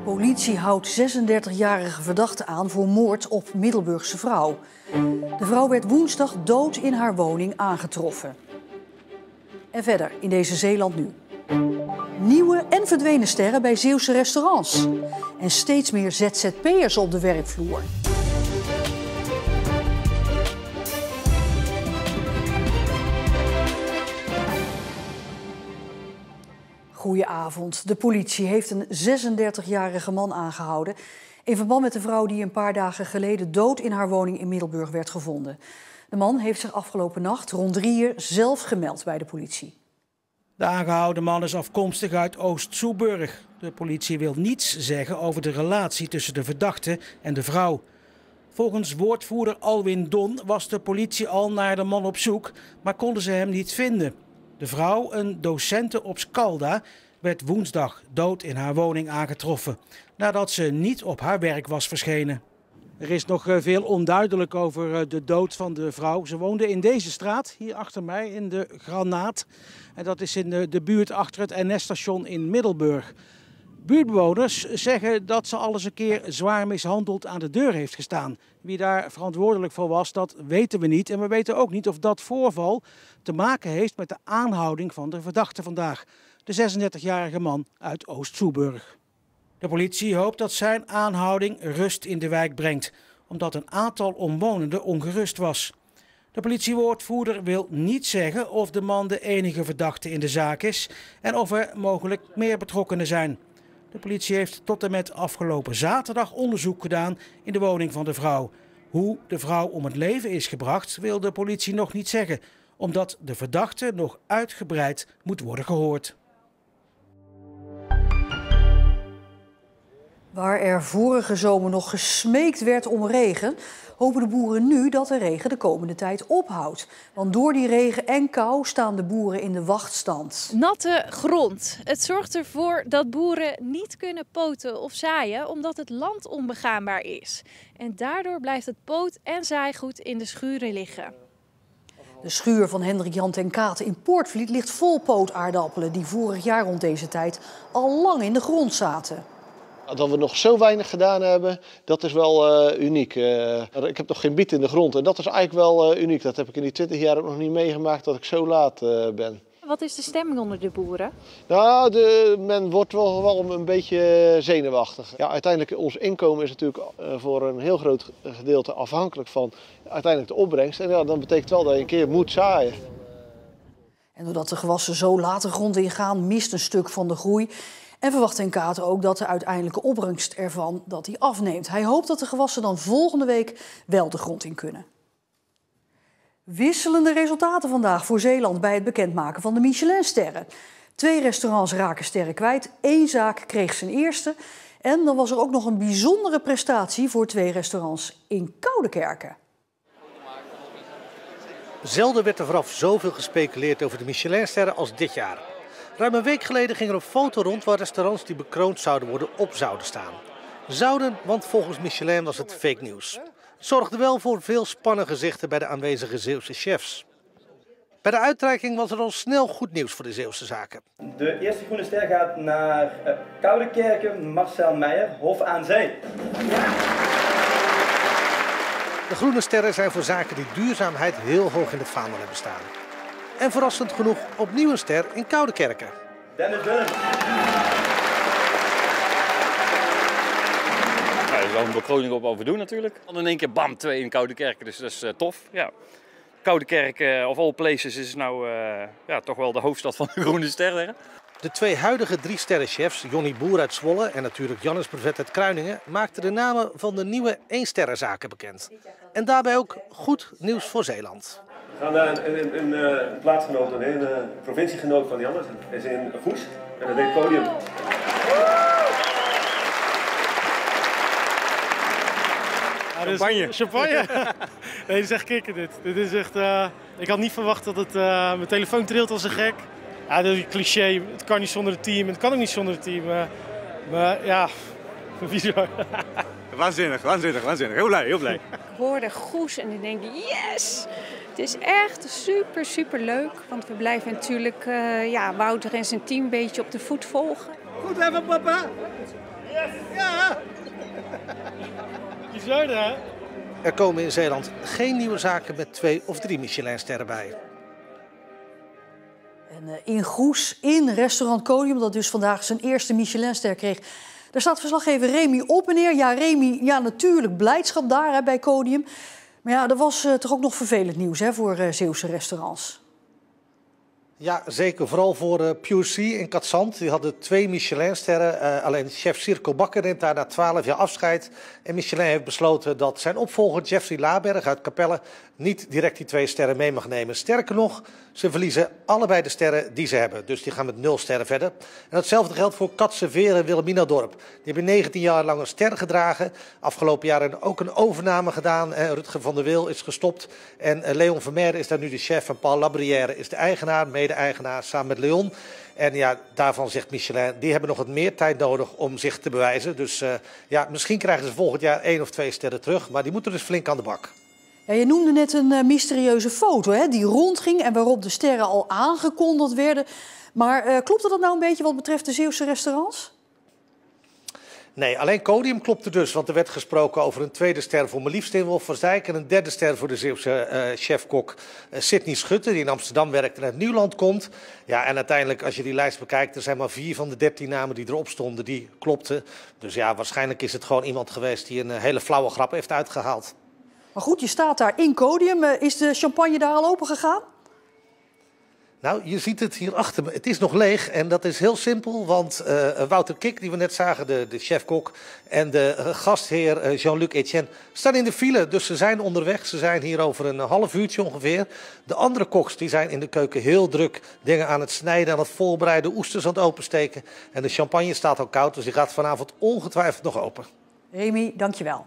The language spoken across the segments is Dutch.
Politie houdt 36-jarige verdachte aan voor moord op Middelburgse vrouw. De vrouw werd woensdag dood in haar woning aangetroffen. En verder in deze Zeeland nu. Nieuwe en verdwenen sterren bij Zeeuwse restaurants. En steeds meer ZZP'ers op de werkvloer. Goedenavond. De politie heeft een 36-jarige man aangehouden in verband met de vrouw die een paar dagen geleden dood in haar woning in Middelburg werd gevonden. De man heeft zich afgelopen nacht rond 3 uur zelf gemeld bij de politie. De aangehouden man is afkomstig uit Oost-Soeburg. De politie wil niets zeggen over de relatie tussen de verdachte en de vrouw. Volgens woordvoerder Alwin Don was de politie al naar de man op zoek, maar konden ze hem niet vinden. De vrouw, een docente op Scalda, werd woensdag dood in haar woning aangetroffen, nadat ze niet op haar werk was verschenen. Er is nog veel onduidelijk over de dood van de vrouw. Ze woonde in deze straat, hier achter mij, in de Granaat. En dat is in de buurt achter het NS-station in Middelburg. Buurtbewoners zeggen dat ze al eens een keer zwaar mishandeld aan de deur heeft gestaan. Wie daar verantwoordelijk voor was, dat weten we niet. En we weten ook niet of dat voorval te maken heeft met de aanhouding van de verdachte vandaag. De 36-jarige man uit Oost-Soeburg. De politie hoopt dat zijn aanhouding rust in de wijk brengt, omdat een aantal omwonenden ongerust was. De politiewoordvoerder wil niet zeggen of de man de enige verdachte in de zaak is en of er mogelijk meer betrokkenen zijn. De politie heeft tot en met afgelopen zaterdag onderzoek gedaan in de woning van de vrouw. Hoe de vrouw om het leven is gebracht wil de politie nog niet zeggen, omdat de verdachte nog uitgebreid moet worden gehoord. Waar er vorige zomer nog gesmeekt werd om regen, hopen de boeren nu dat de regen de komende tijd ophoudt. Want door die regen en kou staan de boeren in de wachtstand. Natte grond. Het zorgt ervoor dat boeren niet kunnen poten of zaaien omdat het land onbegaanbaar is. En daardoor blijft het poot- en zaaigoed in de schuren liggen. De schuur van Hendrik Jan ten Kate in Poortvliet ligt vol pootaardappelen die vorig jaar rond deze tijd al lang in de grond zaten. Dat we nog zo weinig gedaan hebben, dat is wel uniek. Ik heb nog geen biet in de grond en dat is eigenlijk wel uniek. Dat heb ik in die 20 jaar ook nog niet meegemaakt dat ik zo laat ben. Wat is de stemming onder de boeren? Nou, men wordt wel een beetje zenuwachtig. Ja, uiteindelijk, ons inkomen is natuurlijk voor een heel groot gedeelte afhankelijk van uiteindelijk de opbrengst. En ja, dat betekent wel dat je een keer moet zaaien. En doordat de gewassen zo laat de grond ingaan, mist een stuk van de groei. En verwacht ten Kate ook dat de uiteindelijke opbrengst ervan dat die afneemt. Hij hoopt dat de gewassen dan volgende week wel de grond in kunnen. Wisselende resultaten vandaag voor Zeeland bij het bekendmaken van de Michelinsterren. 2 restaurants raken sterren kwijt, 1 zaak kreeg zijn eerste. En dan was er ook nog een bijzondere prestatie voor 2 restaurants in Koudekerke. Zelden werd er vooraf zoveel gespeculeerd over de Michelinsterren als dit jaar. Ruim een week geleden ging er een foto rond waar restaurants die bekroond zouden worden op zouden staan. Zouden, want volgens Michelin was het fake nieuws. Het zorgde wel voor veel spannende gezichten bij de aanwezige Zeeuwse chefs. Bij de uitreiking was er al snel goed nieuws voor de Zeeuwse zaken. De eerste groene ster gaat naar Koudekerke, Marcel Meijer, Hof aan Zee. De groene sterren zijn voor zaken die duurzaamheid heel hoog in het vaandel hebben staan. En verrassend genoeg opnieuw een ster in Koudekerke. Dennis Willem. Ja, je zou een bekroning op overdoen natuurlijk. Dan in één keer bam, 2 in Koudekerke, dus dat is tof. Ja. Koudekerke, of all places, is nou toch wel de hoofdstad van de Groene Ster. De 2 huidige 3-sterrenchefs, Jonny Boer uit Zwolle en natuurlijk Jannes Brevet uit Kruiningen, maakten de namen van de nieuwe 1-sterrenzaken bekend. En daarbij ook goed nieuws voor Zeeland. We gaan daar een plaatsgenoot, een provinciegenoot van Jannes, is in Goes en dat heet Podium. Champagne. Champagne? Nee, dit is echt kicken dit. Dit is echt, ik had niet verwacht dat het, mijn telefoon trilt als een gek. Ja, dat is een cliché, het kan niet zonder het team, het kan ook niet zonder het team. Maar ja, bizar. Waanzinnig, waanzinnig, waanzinnig. Heel blij, heel blij. Ik hoorde Goes en ik denk, yes! Het is echt super, super leuk. Want we blijven natuurlijk Wouter en zijn team een beetje op de voet volgen. Goed even, papa! Ja! Bizar, hè? Er komen in Zeeland geen nieuwe zaken met 2 of 3 Michelinsterren bij. En in Goes, in restaurant Codium, dat dus vandaag zijn eerste Michelinster kreeg. Daar staat verslaggever Remy op, meneer. Ja, Remy, ja, natuurlijk blijdschap daar hè, bij Codium. Maar ja, er was toch ook nog vervelend nieuws hè, voor Zeeuwse restaurants. Ja, zeker. Vooral voor Pure Sea in Katzand. Die hadden 2 Michelinsterren. Alleen chef Circo Bakker neemt daar na 12 jaar afscheid. En Michelin heeft besloten dat zijn opvolger Jeffrey Laberg uit Capelle niet direct die 2 sterren mee mag nemen. Sterker nog, ze verliezen allebei de sterren die ze hebben. Dus die gaan met 0 sterren verder. En hetzelfde geldt voor Katseveer en Wilhelminadorp. Die hebben 19 jaar lang een ster gedragen. Afgelopen jaar ook een overname gedaan. Rutger van der Wil is gestopt. En Leon Vermeer is daar nu de chef. En Paul Labrière is de eigenaar, mede-eigenaar, samen met Leon. En ja, daarvan zegt Michelin, die hebben nog wat meer tijd nodig om zich te bewijzen. Dus ja, misschien krijgen ze volgend jaar 1 of 2 sterren terug. Maar die moeten dus flink aan de bak. Ja, je noemde net een mysterieuze foto hè, die rondging en waarop de sterren al aangekondigd werden. Maar klopte dat nou een beetje wat betreft de Zeeuwse restaurants? Nee, alleen Codium klopte dus, want er werd gesproken over een 2e ster voor Melief Steenwolf van Dijk en een 3e ster voor de Zeeuwse chefkok Sidney Schutte, die in Amsterdam werkt en uit Nieuwland komt. Ja, en uiteindelijk, als je die lijst bekijkt, er zijn maar 4 van de 13 namen die erop stonden, die klopten. Dus ja, waarschijnlijk is het gewoon iemand geweest die een hele flauwe grap heeft uitgehaald. Maar goed, je staat daar in Codium. Is de champagne daar al open gegaan? Nou, je ziet het hier achter me. Het is nog leeg en dat is heel simpel, want Wouter Kik, die we net zagen, de chefkok, en de gastheer Jean-Luc Etienne staan in de file. Dus ze zijn onderweg. Ze zijn hier over een half uurtje ongeveer. De andere koks die zijn in de keuken heel druk dingen aan het snijden, aan het voorbereiden, oesters aan het opensteken. En de champagne staat al koud, dus die gaat vanavond ongetwijfeld nog open. Remy, dankjewel.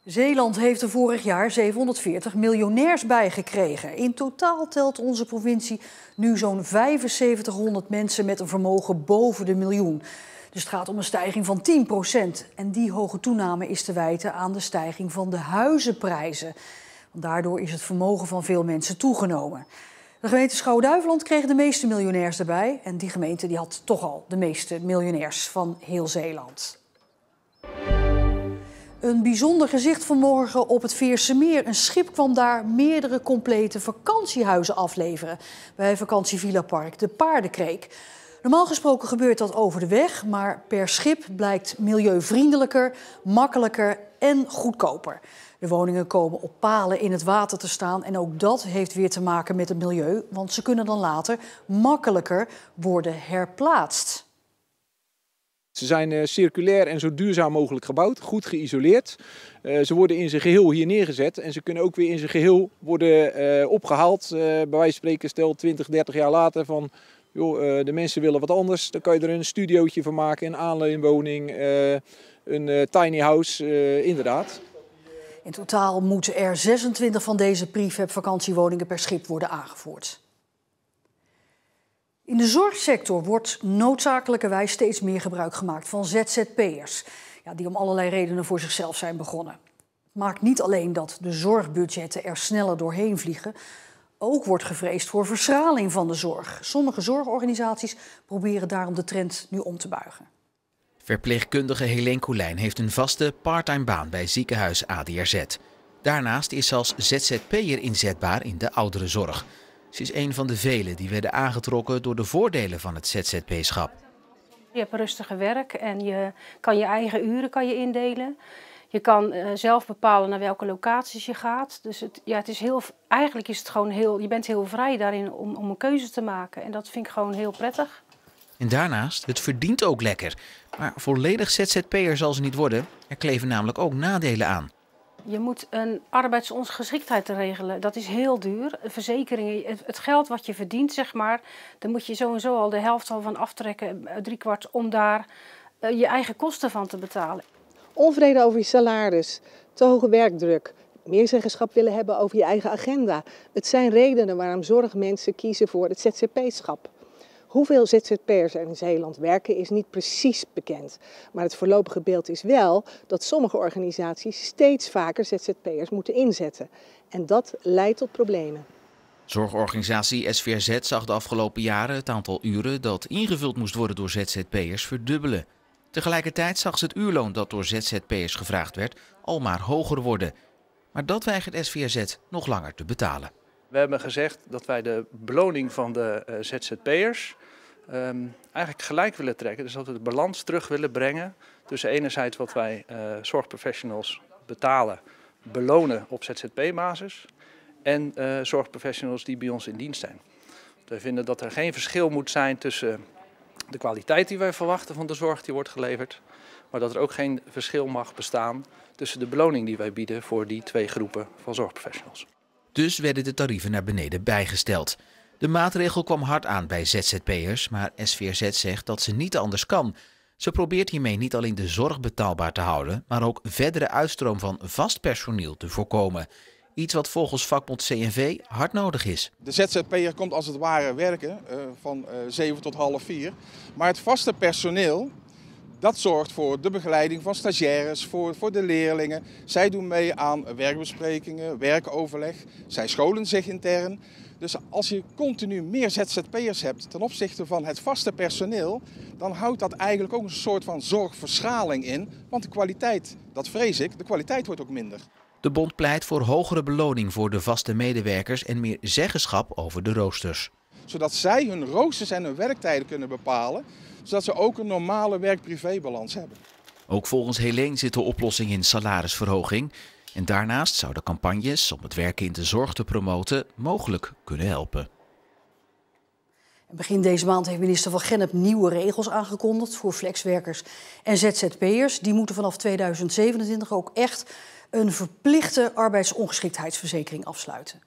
Zeeland heeft er vorig jaar 740 miljonairs bijgekregen. In totaal telt onze provincie nu zo'n 7500 mensen met een vermogen boven de miljoen. Dus het gaat om een stijging van 10%. En die hoge toename is te wijten aan de stijging van de huizenprijzen. Want daardoor is het vermogen van veel mensen toegenomen. De gemeente Schouwen-Duiveland kreeg de meeste miljonairs erbij. En die gemeente die had toch al de meeste miljonairs van heel Zeeland. Een bijzonder gezicht vanmorgen op het Veersemeer. Een schip kwam daar meerdere complete vakantiehuizen afleveren bij vakantievilla Park de Paardenkreek. Normaal gesproken gebeurt dat over de weg, maar per schip blijkt milieuvriendelijker, makkelijker en goedkoper. De woningen komen op palen in het water te staan en ook dat heeft weer te maken met het milieu, want ze kunnen dan later makkelijker worden herplaatst. Ze zijn circulair en zo duurzaam mogelijk gebouwd, goed geïsoleerd. Ze worden in zijn geheel hier neergezet en ze kunnen ook weer in zijn geheel worden opgehaald. Bij wijze van spreken, stel 20, 30 jaar later van joh, de mensen willen wat anders. Dan kan je er een studiootje van maken, een aanleenwoning, een tiny house, inderdaad. In totaal moeten er 26 van deze prefab vakantiewoningen per schip worden aangevoerd. In de zorgsector wordt noodzakelijkerwijs steeds meer gebruik gemaakt van ZZP'ers. Ja, die om allerlei redenen voor zichzelf zijn begonnen. Het maakt niet alleen dat de zorgbudgetten er sneller doorheen vliegen. Ook wordt gevreesd voor verschraling van de zorg. Sommige zorgorganisaties proberen daarom de trend nu om te buigen. Verpleegkundige Helene Coulijn heeft een vaste parttime baan bij ziekenhuis ADRZ. Daarnaast is ze als ZZP'er inzetbaar in de ouderenzorg. Ze is een van de velen die werden aangetrokken door de voordelen van het ZZP-schap. Je hebt rustige werk en je kan je eigen uren indelen. Je kan zelf bepalen naar welke locaties je gaat. Dus eigenlijk is het gewoon je bent heel vrij daarin om een keuze te maken. En dat vind ik gewoon heel prettig. En daarnaast, het verdient ook lekker. Maar volledig ZZP'er zal ze niet worden. Er kleven namelijk ook nadelen aan. Je moet een arbeidsongeschiktheid regelen. Dat is heel duur. Verzekeringen, het geld wat je verdient, zeg maar, daar moet je sowieso al de helft van aftrekken, 3/4, om daar je eigen kosten van te betalen. Onvrede over je salaris, te hoge werkdruk, meer zeggenschap willen hebben over je eigen agenda. Het zijn redenen waarom zorgmensen kiezen voor het ZZP-schap. Hoeveel ZZP'ers er in Zeeland werken is niet precies bekend. Maar het voorlopige beeld is wel dat sommige organisaties steeds vaker ZZP'ers moeten inzetten. En dat leidt tot problemen. Zorgorganisatie SVRZ zag de afgelopen jaren het aantal uren dat ingevuld moest worden door ZZP'ers verdubbelen. Tegelijkertijd zag ze het uurloon dat door ZZP'ers gevraagd werd al maar hoger worden. Maar dat weigert SVRZ nog langer te betalen. We hebben gezegd dat wij de beloning van de ZZP'ers eigenlijk gelijk willen trekken. Dus dat we de balans terug willen brengen tussen enerzijds wat wij zorgprofessionals betalen, belonen op ZZP-basis en zorgprofessionals die bij ons in dienst zijn. Wij vinden dat er geen verschil moet zijn tussen de kwaliteit die wij verwachten van de zorg die wordt geleverd, maar dat er ook geen verschil mag bestaan tussen de beloning die wij bieden voor die twee groepen van zorgprofessionals. Dus werden de tarieven naar beneden bijgesteld. De maatregel kwam hard aan bij ZZP'ers, maar SVRZ zegt dat ze niet anders kan. Ze probeert hiermee niet alleen de zorg betaalbaar te houden, maar ook verdere uitstroom van vast personeel te voorkomen. Iets wat volgens vakbond CNV hard nodig is. De ZZP'er komt als het ware werken van 7 tot half 4. Maar het vaste personeel, dat zorgt voor de begeleiding van stagiaires, voor de leerlingen. Zij doen mee aan werkbesprekingen, werkoverleg. Zij scholen zich intern. Dus als je continu meer ZZP'ers hebt ten opzichte van het vaste personeel, dan houdt dat eigenlijk ook een soort van zorgverschaling in. Want de kwaliteit, dat vrees ik, de kwaliteit wordt ook minder. De bond pleit voor hogere beloning voor de vaste medewerkers en meer zeggenschap over de roosters. Zodat zij hun roosters en hun werktijden kunnen bepalen, zodat ze ook een normale werk-privé-balans hebben. Ook volgens Helene zit de oplossing in salarisverhoging. En daarnaast zouden campagnes om het werken in de zorg te promoten mogelijk kunnen helpen. Begin deze maand heeft minister Van Gennep nieuwe regels aangekondigd voor flexwerkers en ZZP'ers. Die moeten vanaf 2027 ook echt een verplichte arbeidsongeschiktheidsverzekering afsluiten.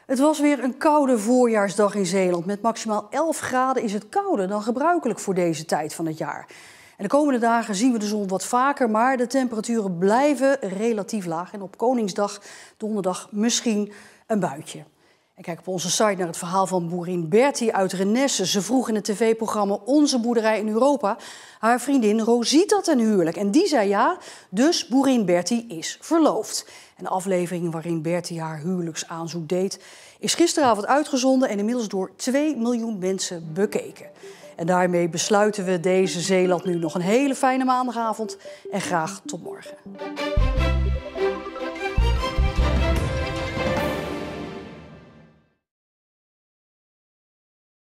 Het was weer een koude voorjaarsdag in Zeeland. Met maximaal 11 graden is het kouder dan gebruikelijk voor deze tijd van het jaar. En de komende dagen zien we de zon wat vaker, maar de temperaturen blijven relatief laag. En op Koningsdag, donderdag, misschien een buitje. En kijk op onze site naar het verhaal van boerin Bertie uit Renesse. Ze vroeg in het tv-programma Onze Boerderij in Europa haar vriendin Rosita ten huwelijk. En die zei ja, dus boerin Bertie is verloofd. En de aflevering waarin Bertie haar huwelijksaanzoek deed is gisteravond uitgezonden en inmiddels door 2 miljoen mensen bekeken. En daarmee besluiten we deze Zeeland nu nog een hele fijne maandagavond en graag tot morgen.